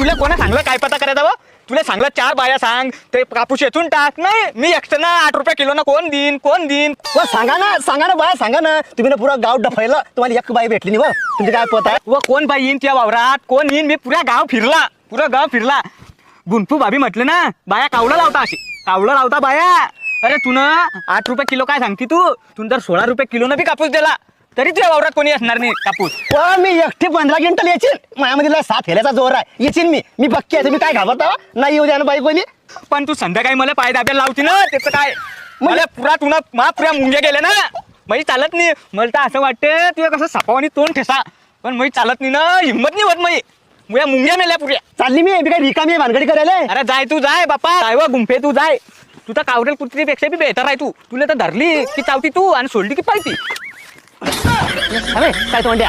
तुला कोणा सांगलं काय पता करायचा व तुला सांगलं 4 बाया सांग ते कापूस येचून टाक नाही मी एक्स्ट्रा 8 रुपये किलो ना कोण देईन सांगा ना बाया सांगा ना तुम्ही ना पुरा गाव डफायला तुम्हाला एक बाई भेटली नाही व तुमची काय पत आहे व कोण बाई येईन त्या वावरात कोण येईन मी पुरा गाव फिरला गुंफू भाभी म्हटलं ना बाया कावलं लावता बाया अरे तू ना 8 रुपये किलो काय सांगती तू जर 16 रुपये किलो न बी कापूस दिला तरी तुझ्या वावरात कोणी असणार नाही कापूस मी एकटे 15 क्विंटल येचीन माझ्यामध्ये 7 हेल्याचा जोर आहे येचीन मी बक्की आहे तुम्ही काय घाबरता नाही येऊ द्या ना बाई कोणी पण तू संध्याकाळी मला पाय दाब्याला लावती ना त्याचं काय मला पुऱ्या मुंग्या गेल्या ना म्हणजे चालत नाही मला तर असं वाटतं तुझ्या कसं सापावानी तोंड ठेसा पण मी चालत नाही ना हिंमत नाही होत मी मुया मुंग्या मेल्या पुऱ्या चालली मी काय रिकामी भानगडी करायला अरे जाय तू जाय बापा जाय व गुंफे तू जाय तू तर कावरेल कुत्रीपेक्षा बी बेटर आहे तुला तर धरली की चावती तू आणि सोडली की पाळती काय तो म्हणत्या